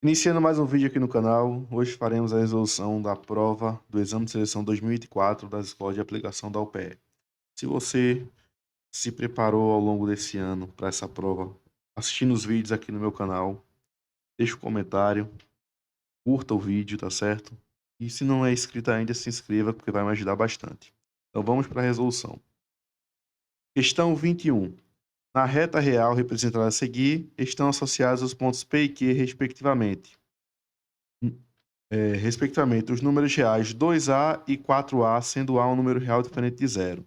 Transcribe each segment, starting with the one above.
Iniciando mais um vídeo aqui no canal, hoje faremos a resolução da prova do Exame de Seleção 2024 das Escolas de Aplicação da UPE. Se você se preparou ao longo desse ano para essa prova, assistindo os vídeos aqui no meu canal, deixa um comentário, curta o vídeo, tá certo? E se não é inscrito ainda, se inscreva, porque vai me ajudar bastante. Então vamos para a resolução. Questão 21. Na reta real representada a seguir, estão associados os pontos P e Q, respectivamente. Respectivamente, os números reais 2A e 4A, sendo A um número real diferente de zero.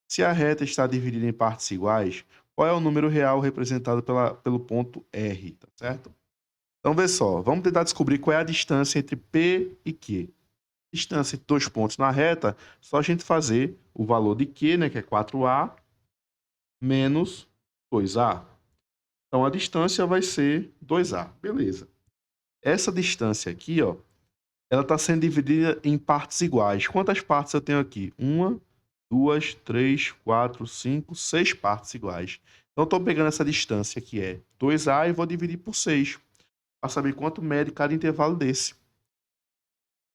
Se a reta está dividida em partes iguais, qual é o número real representado pelo ponto R, tá certo? Então, vê só, vamos tentar descobrir qual é a distância entre P e Q. Distância entre dois pontos na reta, só a gente fazer o valor de Q, né, que é 4A, menos 2A. Então, a distância vai ser 2A, beleza. Essa distância aqui, ó, ela está sendo dividida em partes iguais. Quantas partes eu tenho aqui? Uma, duas, três, quatro, cinco, seis partes iguais. Então, estou pegando essa distância que é 2A e vou dividir por 6, para saber quanto mede cada intervalo desse.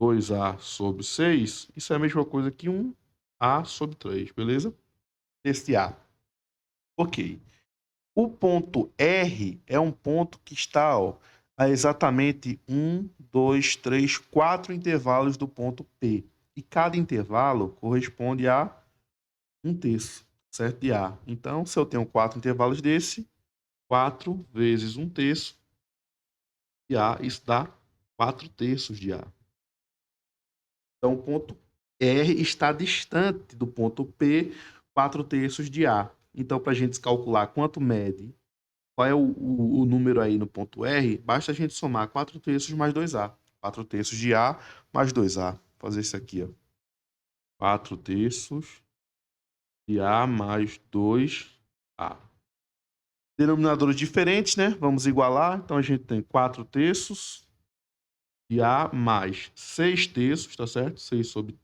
2A sobre 6, isso é a mesma coisa que 1A sobre 3, beleza? Este A. Ok. O ponto R é um ponto que está, ó, a exatamente 1, 2, 3, 4 intervalos do ponto P. E cada intervalo corresponde a 1/3, certo? De A. Então, se eu tenho 4 intervalos desse, 4 vezes 1/3 de A, isso dá 4/3 de A. Então, o ponto R está distante do ponto P, 4/3 de A. Então, para a gente calcular quanto mede, qual é o número aí no ponto R, basta a gente somar 4/3 mais 2A. 4/3 de A mais 2A. Vou fazer isso aqui, ó. 4/3 de A mais 2A. Denominadores diferentes, né? Vamos igualar. Então, a gente tem 4/3 de A mais 6/3, tá certo? 6 sobre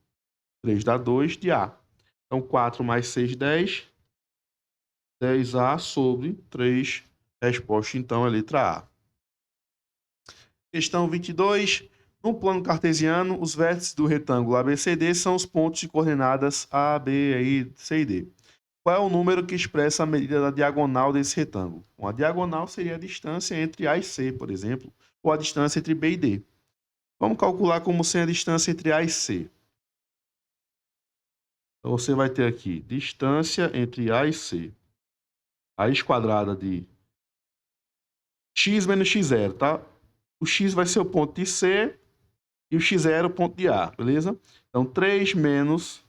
3 dá 2 de A. Então, 4 mais 6, 10. 10A sobre 3. Resposta, então, é a letra A. Questão 22. No plano cartesiano, os vértices do retângulo ABCD são os pontos de coordenadas A, B, I, C e D. Qual é o número que expressa a medida da diagonal desse retângulo? Bom, a diagonal seria a distância entre A e C, por exemplo, ou a distância entre B e D. Vamos calcular como sendo a distância entre A e C. Então, você vai ter aqui distância entre A e C. Raiz quadrada de x menos x0, tá? O x vai ser o ponto de C e o x0 o ponto de A, beleza? Então, 3 menos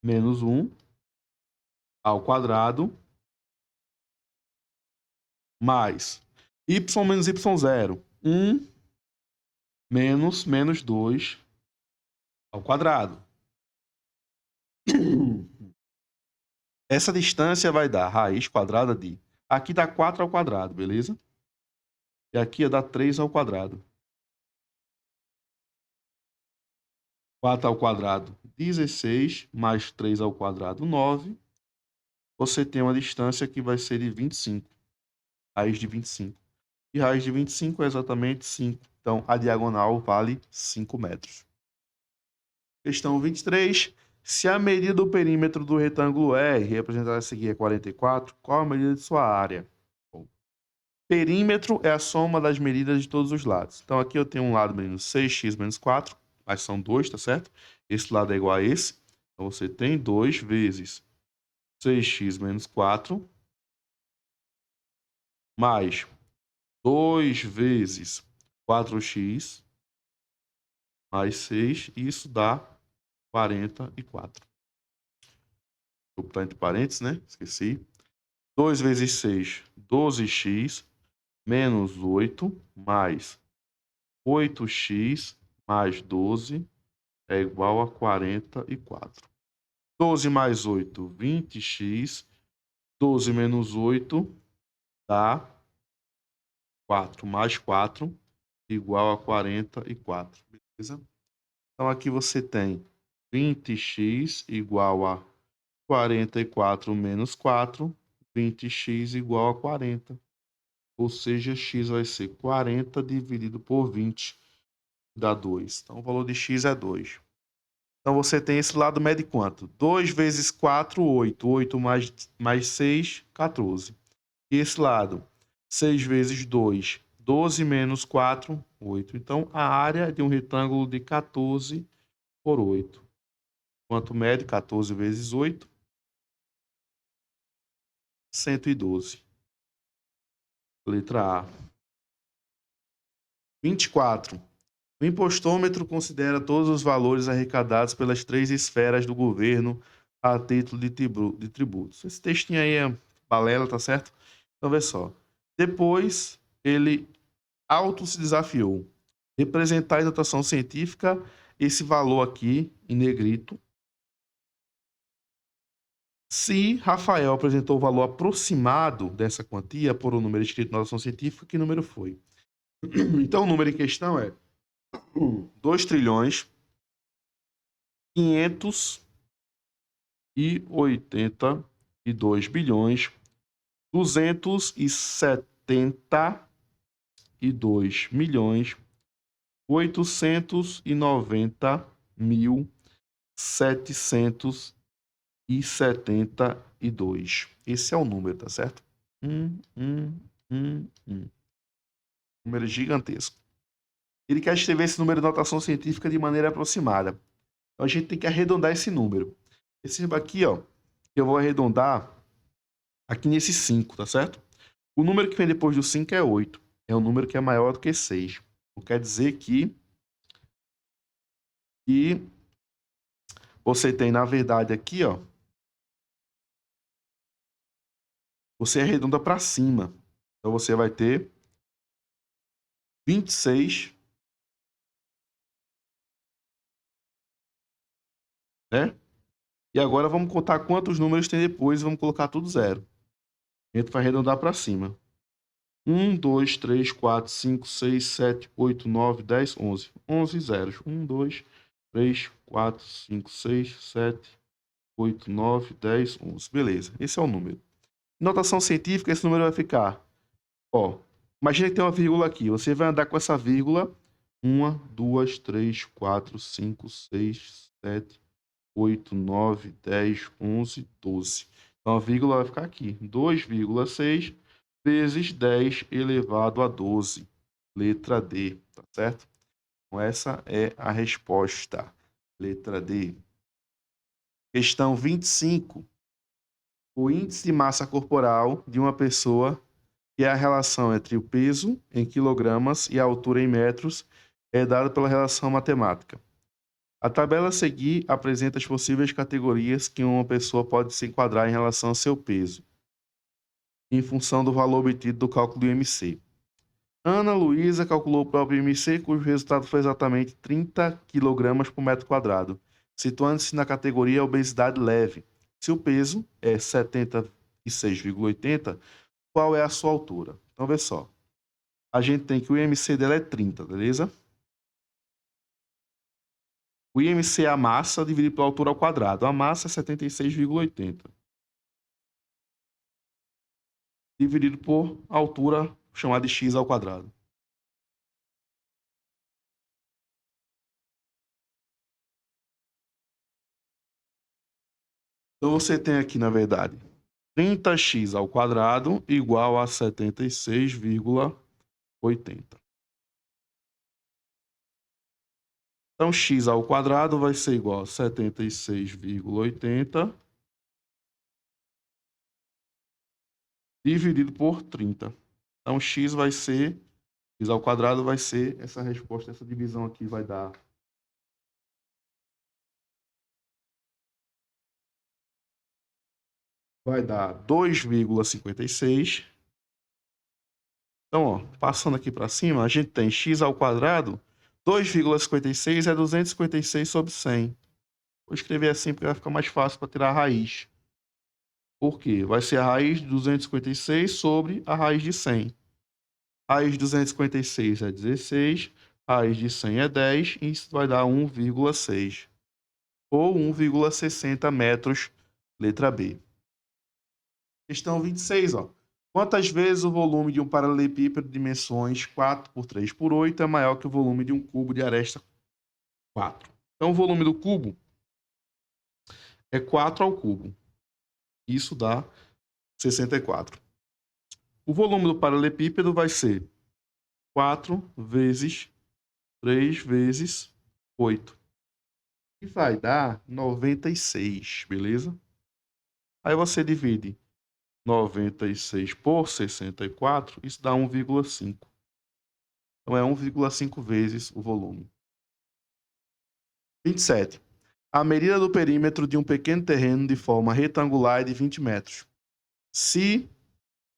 1 ao quadrado mais y menos y0, 1 menos 2 ao quadrado. Essa distância vai dar raiz quadrada de... Aqui dá 4 ao quadrado, beleza? E aqui dá 3 ao quadrado. 4 ao quadrado, 16, mais 3 ao quadrado, 9. Você tem uma distância que vai ser de 25. Raiz de 25. E raiz de 25 é exatamente 5. Então, a diagonal vale 5 metros. Questão 23. Se a medida do perímetro do retângulo R, representada a seguir, é 44, qual a medida de sua área? Bom, perímetro é a soma das medidas de todos os lados. Então, aqui eu tenho um lado menos 6x menos 4, mas são 2, tá certo? Esse lado é igual a esse. Então, você tem 2 vezes 6x menos 4, mais 2 vezes 4x, mais 6, isso dá 44. Vou botar entre parênteses, né? Esqueci. 2 vezes 6, 12x, menos 8, mais 8x, mais 12, é igual a 44. 12 mais 8, 20x. 12 menos 8 dá 4, mais 4, igual a 44. Beleza? Então, aqui você tem 20x igual a 44 menos 4, 20x igual a 40. Ou seja, x vai ser 40 dividido por 20, dá 2. Então, o valor de x é 2. Então, você tem esse lado mede quanto? 2 vezes 4, 8. 8 mais 6, 14. E esse lado, 6 vezes 2, 12 menos 4, 8. Então, a área de um retângulo de 14 por 8. Quanto mede 14 vezes 8? 112. Letra A. 24. O impostômetro considera todos os valores arrecadados pelas 3 esferas do governo a título de tributos. Esse textinho aí é balela, tá certo? Então, vê só. Depois, ele se desafiou. Representar em notação científica esse valor aqui, em negrito. Se Rafael apresentou o valor aproximado dessa quantia por um número escrito em notação científica, que número foi? Então, o número em questão é 2 trilhões 582 bilhões 272 milhões 890.772. Esse é o número, tá certo? Número gigantesco. Ele quer escrever esse número de notação científica de maneira aproximada. Então, a gente tem que arredondar esse número. Esse aqui, ó, eu vou arredondar aqui nesse 5, tá certo? O número que vem depois do 5 é 8. É um número que é maior do que 6. Então, quer dizer que você tem, na verdade, aqui, ó, você arredonda para cima. Então, você vai ter 26, né? E agora vamos contar quantos números tem depois e vamos colocar tudo zero. A gente vai arredondar para cima. 1, 2, 3, 4, 5, 6, 7, 8, 9, 10, 11. 11 zeros. 1, 2, 3, 4, 5, 6, 7, 8, 9, 10, 11. Beleza, esse é o número. Em notação científica, esse número vai ficar, ó, imagina que tem uma vírgula aqui. Você vai andar com essa vírgula 1, 2, 3, 4, 5, 6, 7, 8, 9, 10, 11, 12. Então, a vírgula vai ficar aqui. 2,6 vezes 10 elevado a 12. Letra D, tá certo? Então, essa é a resposta. Letra D. Questão 25. O índice de massa corporal de uma pessoa, que é a relação entre o peso em quilogramas e a altura em metros, é dado pela relação matemática. A tabela a seguir apresenta as possíveis categorias que uma pessoa pode se enquadrar em relação ao seu peso, em função do valor obtido do cálculo do IMC. Ana Luísa calculou o próprio IMC, cujo resultado foi exatamente 30 kg por metro quadrado, situando-se na categoria obesidade leve. Se o peso é 76,80, qual é a sua altura? Então, vê só. A gente tem que o IMC dela é 30, beleza? O IMC é a massa dividido pela altura ao quadrado. A massa é 76,80. Dividido por altura, chamada de x ao quadrado. Então, você tem aqui, na verdade, 30x ao quadrado igual a 76,80. Então, x ao quadrado vai ser igual a 76,80 dividido por 30. Então, x ao quadrado vai ser, essa resposta, essa divisão aqui vai dar 2,56. Então, ó, passando aqui para cima, a gente tem x ao quadrado, 2,56 é 256 sobre 100. Vou escrever assim porque vai ficar mais fácil para tirar a raiz. Por quê? Vai ser a raiz de 256 sobre a raiz de 100. Raiz de 256 é 16, raiz de 100 é 10, e isso vai dar 1,6. Ou 1,60 metros, letra B. Questão 26, ó. Quantas vezes o volume de um paralelepípedo de dimensões 4 por 3 por 8 é maior que o volume de um cubo de aresta 4? Então, o volume do cubo é 4 ao cubo. Isso dá 64. O volume do paralelepípedo vai ser 4 vezes 3 vezes 8. E vai dar 96, beleza? Aí você divide 96 por 64, isso dá 1,5. Então é 1,5 vezes o volume. 27. A medida do perímetro de um pequeno terreno de forma retangular é de 20 metros. Se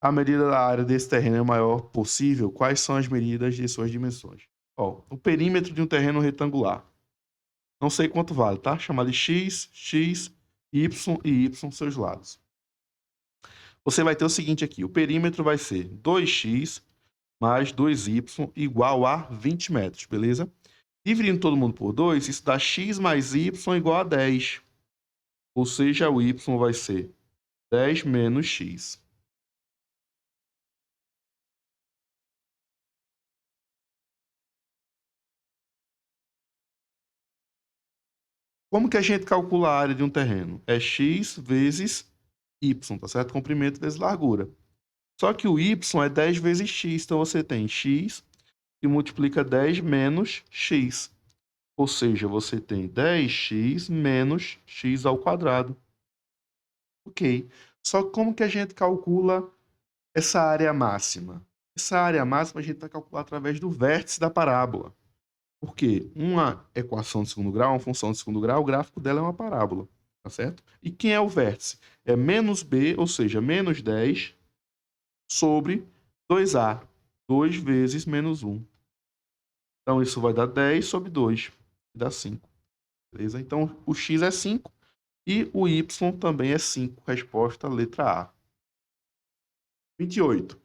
a medida da área desse terreno é a maior possível, quais são as medidas de suas dimensões? Ó, o perímetro de um terreno retangular. Não sei quanto vale, tá? Chamar de x, x, y e y seus lados. Você vai ter o seguinte aqui, o perímetro vai ser 2x mais 2y igual a 20 metros, beleza? Dividindo todo mundo por 2, isso dá x mais y igual a 10. Ou seja, o y vai ser 10 menos x. Como que a gente calcula a área de um terreno? É x vezes y, tá certo? Comprimento vezes largura. Só que o y é 10 vezes x, então você tem x que multiplica 10 menos x. Ou seja, você tem 10x menos x ao quadrado. Ok. Só que como que a gente calcula essa área máxima? Essa área máxima a gente vai calcular através do vértice da parábola. Porque uma equação de segundo grau, uma função de segundo grau, o gráfico dela é uma parábola, tá certo? E quem é o vértice? É menos b, ou seja, menos 10 sobre 2a. 2 vezes menos 1. Então, isso vai dar 10 sobre 2, dá 5. Beleza? Então, o x é 5 e o y também é 5. Resposta, letra A. 28.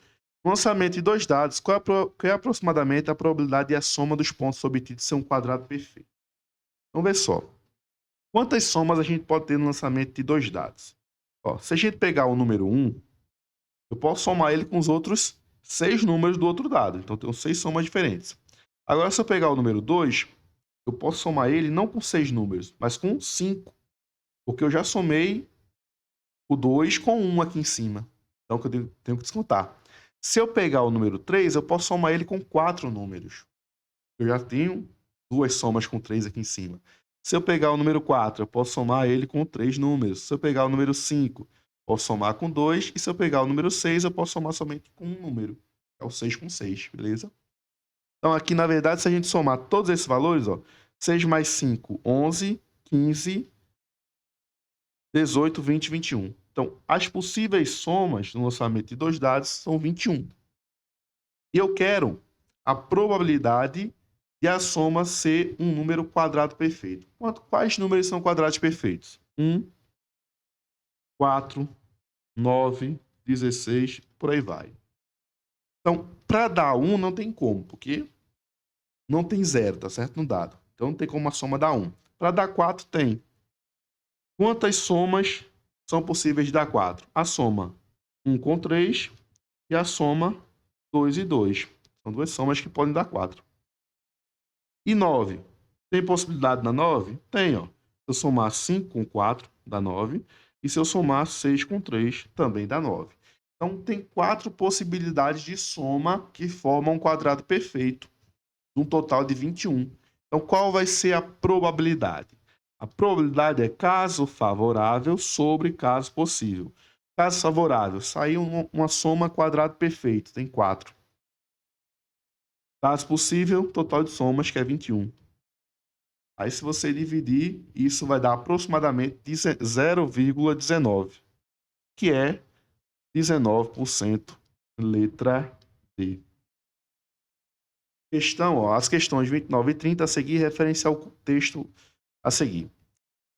No lançamento de dois dados, qual é aproximadamente a probabilidade de a soma dos pontos obtidos ser um quadrado perfeito? Então, vê só. Quantas somas a gente pode ter no lançamento de dois dados? Ó, se a gente pegar o número 1, eu posso somar ele com os outros 6 números do outro dado. Então, eu tenho 6 somas diferentes. Agora, se eu pegar o número 2, eu posso somar ele não com 6 números, mas com 5. Porque eu já somei o 2 com 1 aqui em cima. Então, eu tenho que descontar. Se eu pegar o número 3, eu posso somar ele com 4 números. Eu já tenho duas somas com 3 aqui em cima. Se eu pegar o número 4, eu posso somar ele com 3 números. Se eu pegar o número 5, posso somar com 2. E se eu pegar o número 6, eu posso somar somente com um número. É o 6 com 6, beleza? Então, aqui, na verdade, se a gente somar todos esses valores, ó, 6 mais 5, 11, 15, 18, 20, 21. Então, as possíveis somas no lançamento de dois dados são 21. E eu quero a probabilidade de a soma ser um número quadrado perfeito. Quais números são quadrados perfeitos? 1, 4, 9, 16, por aí vai. Então, para dar 1 não tem como, porque não tem zero, tá certo? No dado. Então, não tem como a soma dar 1. Para dar 4, tem. Quantas somas são possíveis de dar 4? A soma 1 com 3 e a soma 2 e 2. São duas somas que podem dar 4. E 9? Tem possibilidade na 9? Tem, ó. Se eu somar 5 com 4, dá 9. E se eu somar 6 com 3, também dá 9. Então, tem 4 possibilidades de soma que formam um quadrado perfeito, um total de 21. Então, qual vai ser a probabilidade? A probabilidade é caso favorável sobre caso possível. Caso favorável, saiu uma soma quadrado perfeito, tem 4. Caso possível, total de somas, que é 21. Aí, se você dividir, isso vai dar aproximadamente 0,19, que é 19%, letra D. Questão, ó, as questões 29 e 30 a seguir referenciam ao texto a seguir.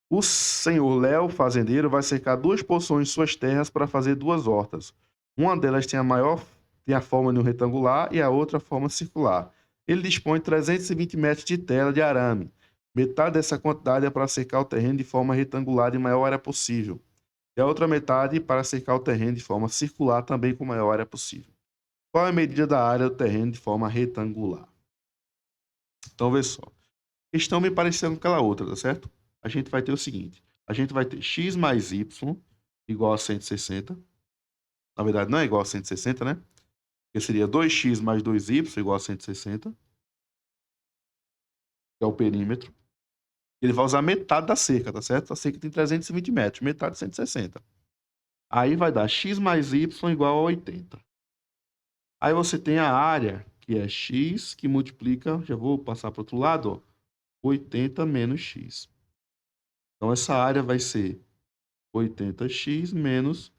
O senhor Léo, fazendeiro, vai cercar 2 porções de suas terras para fazer 2 hortas. Uma delas tem a forma de um retangular e a outra a forma circular. Ele dispõe de 320 metros de tela de arame. Metade dessa quantidade é para cercar o terreno de forma retangular de maior área possível. E a outra metade para cercar o terreno de forma circular, também com a maior área possível. Qual é a medida da área do terreno de forma retangular? Então, vê só. Questão me parecendo com aquela outra, tá certo? A gente vai ter o seguinte. A gente vai ter x mais y igual a 160. Na verdade, não é igual a 160, né? Porque seria 2x mais 2y igual a 160. Que é o perímetro. Ele vai usar metade da cerca, tá certo? A cerca tem 320 metros, metade de 160. Aí vai dar x mais y igual a 80. Aí você tem a área, que é x, que multiplica, já vou passar para o outro lado, ó, 80 menos x. Então, essa área vai ser 80x menos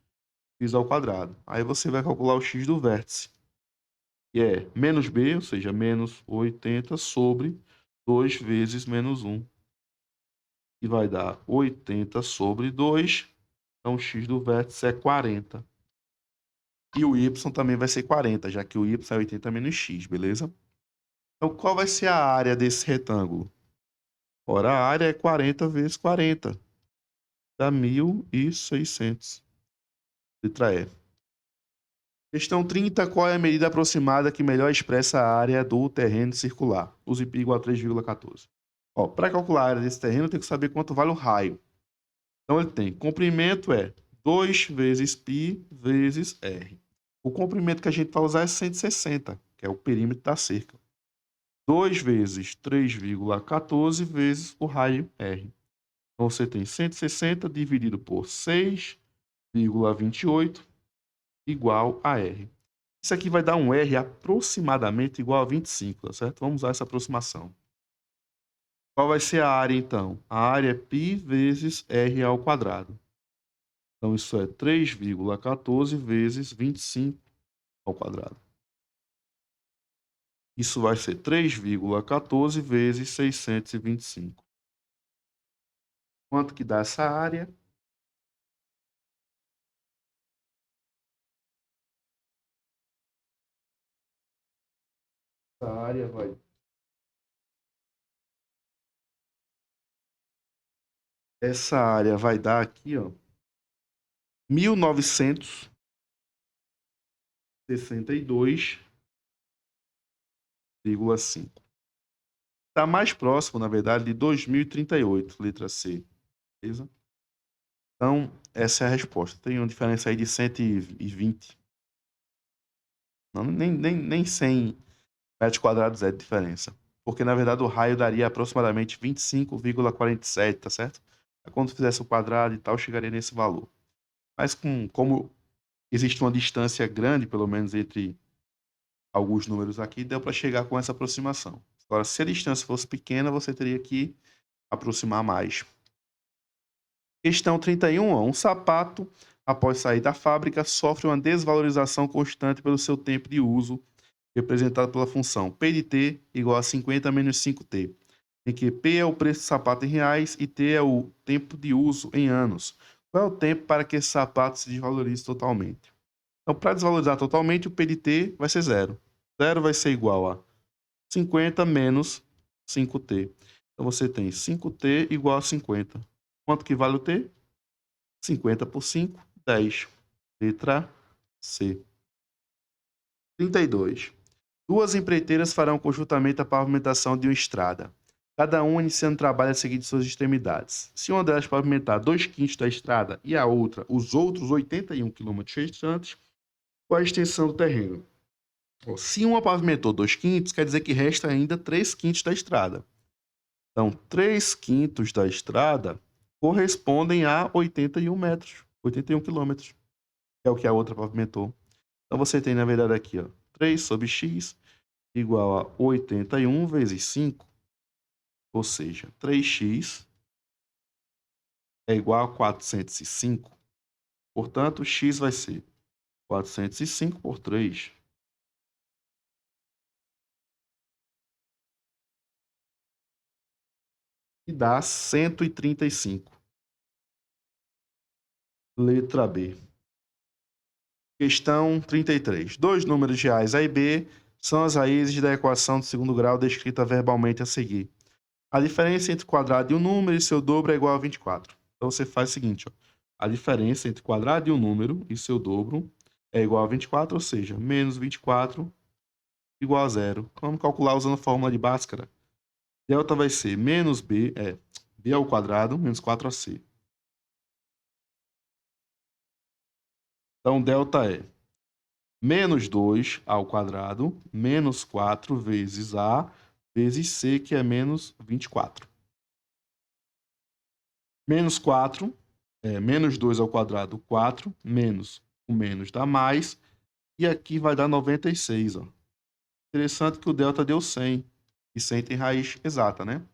x ao quadrado. Aí você vai calcular o x do vértice, que é menos b, ou seja, menos 80 sobre 2 vezes menos 1. E vai dar 80 sobre 2. Então, o x do vértice é 40. E o y também vai ser 40, já que o y é 80 menos x, beleza? Então, qual vai ser a área desse retângulo? Ora, a área é 40 vezes 40. Dá 1.600. Letra E. Questão 30. Qual é a medida aproximada que melhor expressa a área do terreno circular? Use π igual a 3,14. Para calcular a área desse terreno, tem que saber quanto vale o raio. Então, ele tem comprimento é 2 vezes π vezes r. O comprimento que a gente vai usar é 160, que é o perímetro da cerca. 2 vezes 3,14 vezes o raio r. Então, você tem 160 dividido por 6,28 igual a r. Isso aqui vai dar um r aproximadamente igual a 25, tá certo? Vamos usar essa aproximação. Qual vai ser a área, então? A área é π vezes r ao quadrado. Então, isso é 3,14 vezes 25 ao quadrado. Isso vai ser 3,14 vezes 625. Quanto que dá essa área? Essa área vai... Essa área vai dar aqui, ó, 1962,5. Está mais próximo, na verdade, de 2038, letra C. Beleza? Então, essa é a resposta. Tem uma diferença aí de 120. Não, nem 100 metros quadrados é de diferença. Porque, na verdade, o raio daria aproximadamente 25,47, tá certo? Quando fizesse o quadrado e tal, chegaria nesse valor. Mas como existe uma distância grande, pelo menos entre alguns números aqui, deu para chegar com essa aproximação. Agora, se a distância fosse pequena, você teria que aproximar mais. Questão 31. Um sapato, após sair da fábrica, sofre uma desvalorização constante pelo seu tempo de uso, representado pela função P de T igual a 50 menos 5T, em que P é o preço do sapato em reais e T é o tempo de uso em anos. Qual é o tempo para que esse sapato se desvalorize totalmente? Então, para desvalorizar totalmente, o P de T vai ser zero. Zero vai ser igual a 50 menos 5T. Então, você tem 5T igual a 50. Quanto que vale o T? 50 por 5, 10. Letra C. 32. Duas empreiteiras farão conjuntamente a pavimentação de uma estrada, cada uma iniciando o trabalho a seguir de suas extremidades. Se uma delas pavimentar 2/5 da estrada e a outra os outros 81 km restantes, qual a extensão do terreno? Se uma pavimentou 2/5, quer dizer que resta ainda 3/5 da estrada. Então, 3/5 da estrada correspondem a 81 metros, 81 quilômetros, que é o que a outra pavimentou. Então, você tem, na verdade, aqui, ó, 3 sobre x igual a 81 vezes 5, ou seja, 3x é igual a 405. Portanto, x vai ser 405 por 3. E dá 135. Letra B. Questão 33. Dois números reais A e B são as raízes da equação de segundo grau descrita verbalmente a seguir. A diferença entre o quadrado de um número e seu dobro é igual a 24. Então, você faz o seguinte, ó. a diferença entre o quadrado de um número e seu dobro é igual a 24, ou seja, menos 24 igual a zero. Vamos calcular usando a fórmula de Bhaskara. Delta vai ser menos b ao quadrado menos 4ac. Então, delta é menos 2 ao quadrado menos 4 vezes a vezes c, que é menos 24. Menos 4 menos 2 ao quadrado, 4, menos o menos dá mais, e aqui vai dar 96. Ó. Interessante que o delta deu 100, e 100 tem raiz exata, né?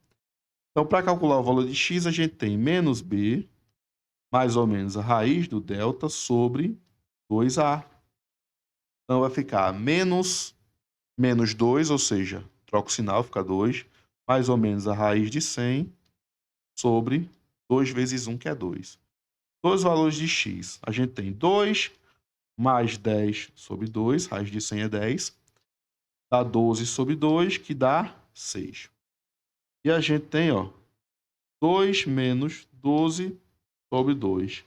Então, para calcular o valor de x, a gente tem menos b, mais ou menos a raiz do delta sobre 2a. Então, vai ficar menos 2, ou seja, troca o sinal, fica 2, mais ou menos a raiz de 100 sobre 2 vezes 1, que é 2. Dois valores de x. A gente tem 2 mais 10 sobre 2, raiz de 100 é 10, dá 12 sobre 2, que dá 6. E a gente tem, 2 menos 12 sobre 2,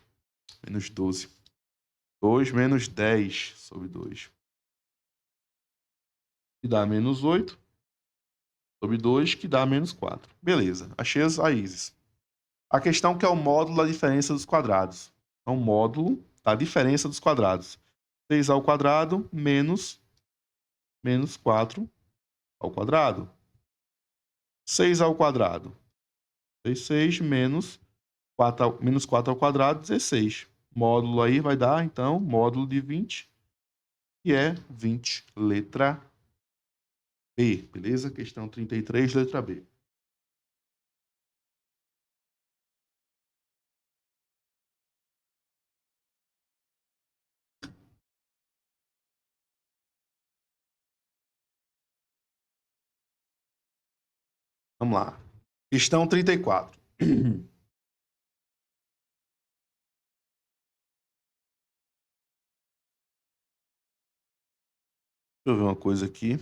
menos 12. 2 menos 10 sobre 2, que dá menos 8 sobre 2, que dá menos 4. Beleza, achei as raízes. A questão que é o módulo da diferença dos quadrados. Então, o módulo da diferença dos quadrados. 6 ao quadrado menos 4 ao quadrado. 6 ao quadrado. 6 menos 4 ao quadrado, 16. Módulo aí vai dar, então, módulo de 20, que é 20, letra B. Beleza? Questão 33, letra B. Vamos lá. Questão 34. Deixa eu ver uma coisa aqui.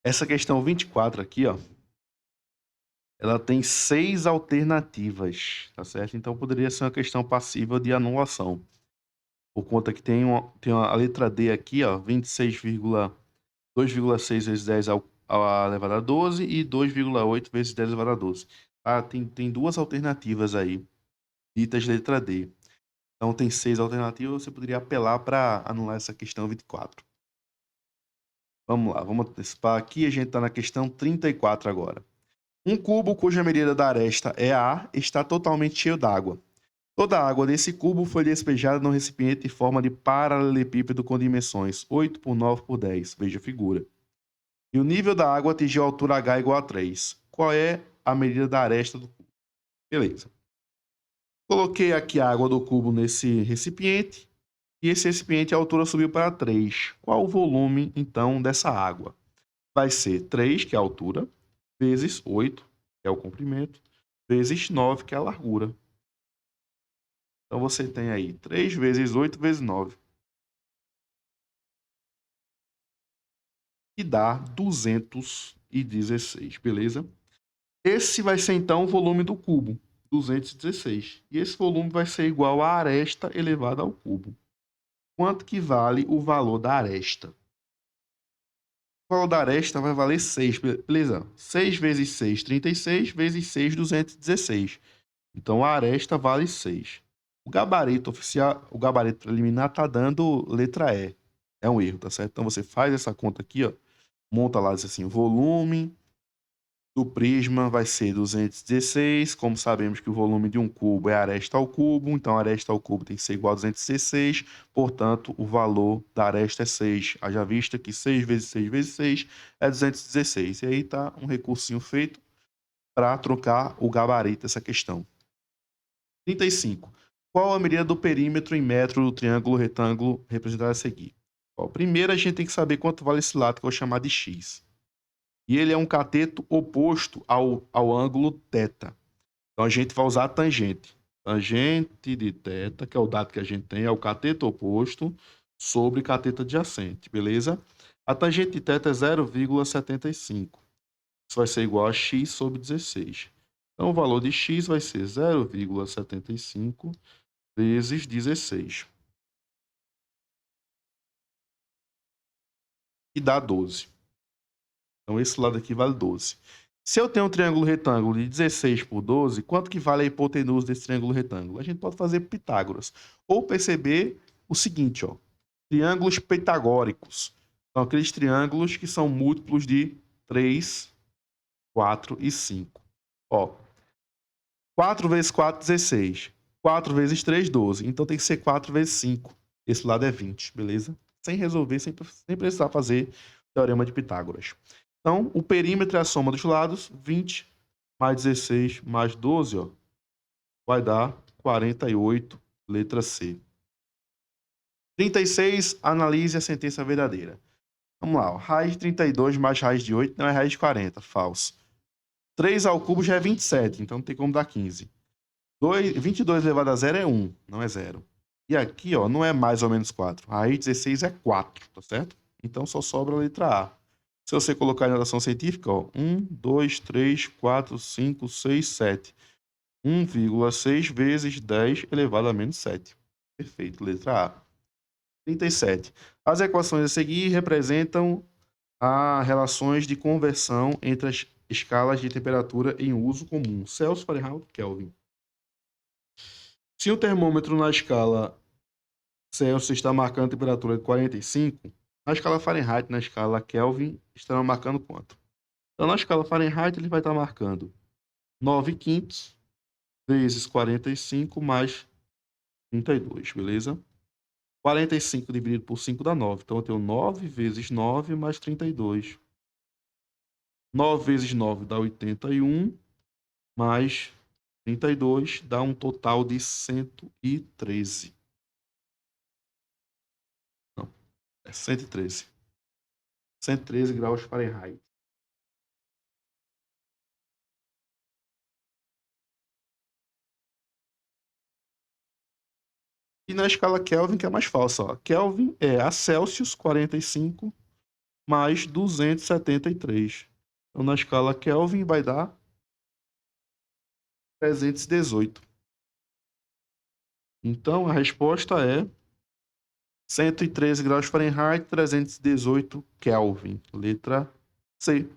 Essa questão 24 aqui, ela tem 6 alternativas, tá certo? Então, poderia ser uma questão passiva de anulação. Por conta que tem a letra D aqui, 2,6 vezes 10 elevado a 12 e 2,8 vezes 10 elevado a 12. Ah, tem duas alternativas aí, ditas letra D. Então, tem 6 alternativas, você poderia apelar para anular essa questão 24. Vamos lá, vamos antecipar aqui, a gente está na questão 34 agora. Um cubo cuja medida da aresta é A está totalmente cheio d'água. Toda a água desse cubo foi despejada num recipiente em forma de paralelepípedo com dimensões 8 por 9 por 10, veja a figura. E o nível da água atingiu a altura H igual a 3. Qual é a medida da aresta do cubo? Beleza. Coloquei aqui a água do cubo nesse recipiente, e esse recipiente a altura subiu para 3. Qual o volume, então, dessa água? Vai ser 3, que é a altura, vezes 8, que é o comprimento, vezes 9, que é a largura. Então, você tem aí 3 vezes 8 vezes 9, que dá 216, beleza? Esse vai ser, então, o volume do cubo, 216. E esse volume vai ser igual à aresta elevada ao cubo. Quanto que vale o valor da aresta? O valor da aresta vai valer 6, beleza? 6 vezes 6, 36, vezes 6, 216. Então, a aresta vale 6. O gabarito oficial, o gabarito preliminar está dando letra E. É um erro, tá certo? Então, você faz essa conta aqui, monta lá, diz assim, volume do prisma vai ser 216. Como sabemos que o volume de um cubo é a aresta ao cubo, então a aresta ao cubo tem que ser igual a 216, portanto, o valor da aresta é 6. Haja vista que 6 vezes 6 vezes 6 é 216. E aí está um recursinho feito para trocar o gabarito dessa questão. 35. Qual a medida do perímetro em metro do triângulo retângulo representado a seguir? Primeiro, a gente tem que saber quanto vale esse lado, que eu vou chamar de x. E ele é um cateto oposto ao ângulo θ. Então, a gente vai usar a tangente. Tangente de θ, que é o dado que a gente tem, é o cateto oposto sobre cateto adjacente, beleza? A tangente de θ é 0,75. Isso vai ser igual a x sobre 16. Então, o valor de x vai ser 0,75 vezes 16. E dá 12. Então, esse lado aqui vale 12. Se eu tenho um triângulo retângulo de 16 por 12, quanto que vale a hipotenusa desse triângulo retângulo? A gente pode fazer Pitágoras. Ou perceber o seguinte, ó, triângulos pitagóricos. São aqueles triângulos que são múltiplos de 3, 4 e 5. Ó, 4 vezes 4, 16. 4 vezes 3, 12. Então tem que ser 4 vezes 5. Esse lado é 20, beleza? Sem resolver, sem precisar fazer teorema de Pitágoras. Então, o perímetro é a soma dos lados. 20 mais 16 mais 12, ó, vai dar 48, letra C. 36, analise a sentença verdadeira. Vamos lá, ó. Raiz de 32 mais raiz de 8 não é raiz de 40, falso. 3 ao cubo já é 27, então não tem como dar 15. 22 elevado a 0 é 1, não é 0. E aqui, ó, não é mais ou menos 4. Raiz de 16 é 4, tá certo? Então só sobra a letra A. Se você colocar em notação científica, ó, 1, 2, 3, 4, 5, 6, 7. 1,6 vezes 10 elevado a menos 7. Perfeito, letra A. 37. As equações a seguir representam as relações de conversão entre as escalas de temperatura em uso comum, Celsius, Fahrenheit e Kelvin. Se o termômetro na escala Celsius está marcando a temperatura de 45, na escala Fahrenheit, na escala Kelvin, estará marcando quanto? Então, na escala Fahrenheit, ele vai estar marcando 9/5 vezes 45 mais 32, beleza? 45 dividido por 5 dá 9. Então, eu tenho 9 vezes 9 mais 32. 9 vezes 9 dá 81, mais 32 dá um total de 113. Não, é 113. 113 graus Fahrenheit. E na escala Kelvin, que é mais falsa, ó. Kelvin é a Celsius 45 mais 273. Então, na escala Kelvin, vai dar 318. Então, a resposta é 113 graus Fahrenheit, 318 Kelvin. Letra C.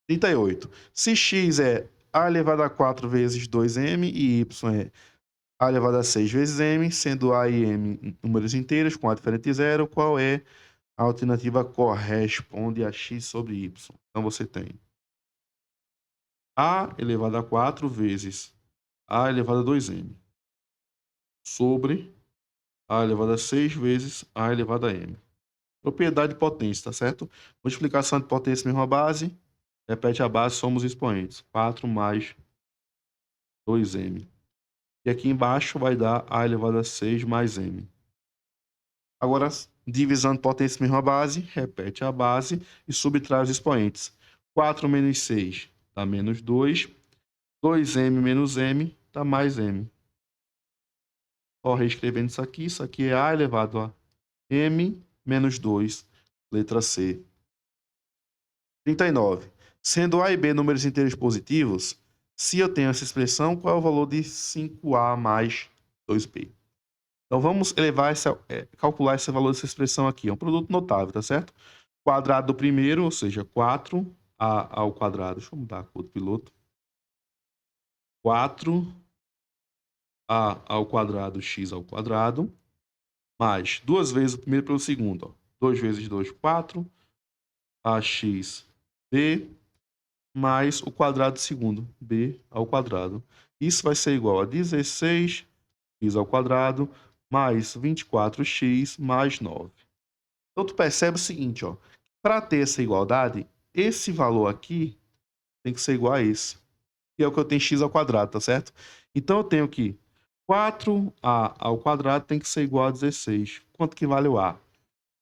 38. Se x é a elevado a 4 vezes 2m e y é a elevado a 6 vezes m, sendo a e m números inteiros com a diferente de zero, qual é a alternativa corresponde a x sobre y? Então, você tem a elevado a 4 vezes a elevado a 2m sobre a elevado a 6 vezes a elevado a m. Propriedade de potência, tá certo? Multiplicação de potência mesma base. Repete a base, somos expoentes. 4 mais 2m. E aqui embaixo vai dar a elevado a 6 mais m. Agora, divisão de potência mesma base, repete a base e subtrai os expoentes. 4 menos 6 dá menos 2. 2m menos m dá mais m. Ó, reescrevendo isso aqui é a elevado a m menos 2, letra C. 39. Sendo A e B números inteiros positivos, se eu tenho essa expressão, qual é o valor de 5A mais 2B? Então, vamos calcular esse valor dessa expressão aqui. É um produto notável, tá certo? Quadrado do primeiro, ou seja, 4A ao quadrado. Deixa eu mudar a cor do piloto. 4A ao quadrado, x ao quadrado, mais 2 vezes o primeiro pelo segundo. Ó. 2 vezes 2, 4. AX, B, mais o quadrado do segundo, b ao quadrado. Isso vai ser igual a 16x ao quadrado mais 24x mais 9. Então, tu percebe o seguinte, ó. Para ter essa igualdade, esse valor aqui tem que ser igual a esse, que é o que eu tenho x ao quadrado, tá certo? Então, eu tenho que 4a ao quadrado tem que ser igual a 16. Quanto que vale o a?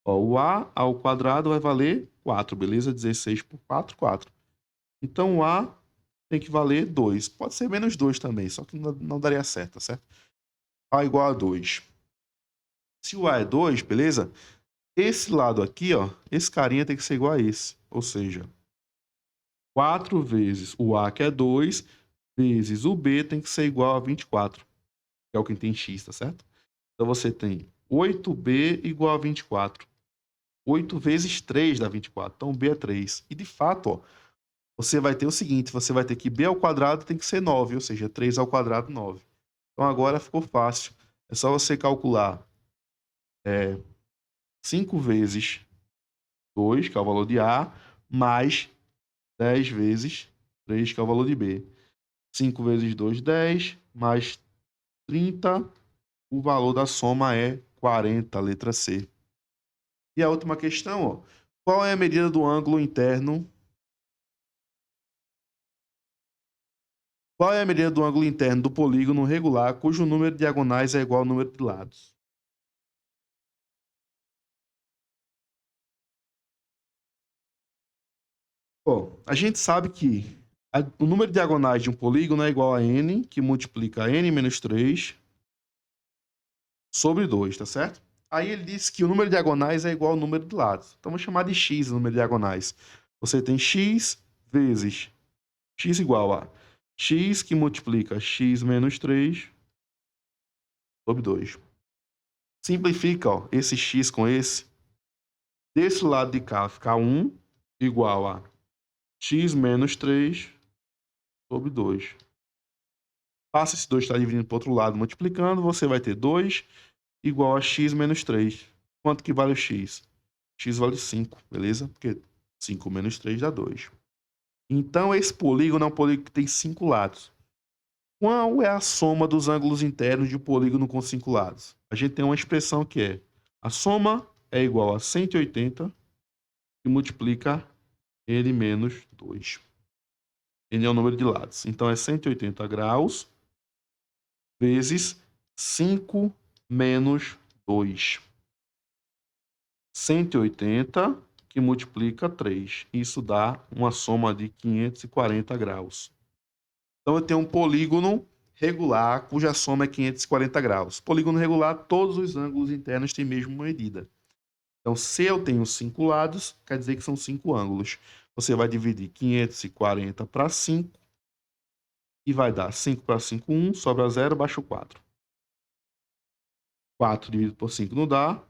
Ó, o a ao quadrado vai valer 4, beleza? 16 por 4, 4. Então, o A tem que valer 2. Pode ser menos 2 também, só que não daria certo, tá certo? A igual a 2. Se o A é 2, beleza? Esse lado aqui, ó, esse carinha tem que ser igual a esse. Ou seja, 4 vezes o A, que é 2, vezes o B tem que ser igual a 24, que é o que tem x, tá certo? Então você tem 8b igual a 24. 8 vezes 3 dá 24. Então b é 3. E de fato, ó, você vai ter o seguinte, você vai ter que b ao quadrado tem que ser 9, ou seja, 3 ao quadrado, 9. Então agora ficou fácil. É só você calcular 5 vezes 2, que é o valor de A, mais 10 vezes 3, que é o valor de B. 5 vezes 2, 10, mais 30, o valor da soma é 40, letra C. E a última questão, ó, qual é a medida do ângulo interno? Qual é a medida do ângulo interno do polígono regular cujo número de diagonais é igual ao número de lados? Bom, a gente sabe que o número de diagonais de um polígono é igual a n, que multiplica n menos 3 sobre 2, tá certo? Aí ele disse que o número de diagonais é igual ao número de lados. Então, vamos chamar de x o número de diagonais. Você tem x vezes x igual a x que multiplica x menos 3 sobre 2. Simplifica, ó, esse x com esse. Desse lado de cá fica 1 igual a x menos 3 sobre 2. Passa esse 2 está dividindo para o outro lado, multiplicando, você vai ter 2 igual a x menos 3. Quanto que vale o x? X vale 5, beleza? Porque 5 menos 3 dá 2. Então, esse polígono é um polígono que tem 5 lados. Qual é a soma dos ângulos internos de um polígono com 5 lados? A gente tem uma expressão que é a soma é igual a 180 e multiplica n menos 2. N é o número de lados. Então, é 180 graus vezes 5 menos 2. 180 que multiplica 3. Isso dá uma soma de 540 graus. Então, eu tenho um polígono regular cuja soma é 540 graus. Polígono regular, todos os ângulos internos têm a mesma medida. Então, se eu tenho 5 lados, quer dizer que são 5 ângulos. Você vai dividir 540 para 5 e vai dar 5 para 5, 1, sobra 0, baixa o 4. 4 dividido por 5 não dá,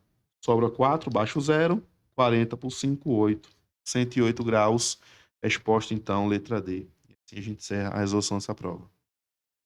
sobra 4, baixa o 0, 40 por 5, 8. 108 graus, resposta então, letra D. E assim a gente encerra a resolução dessa prova.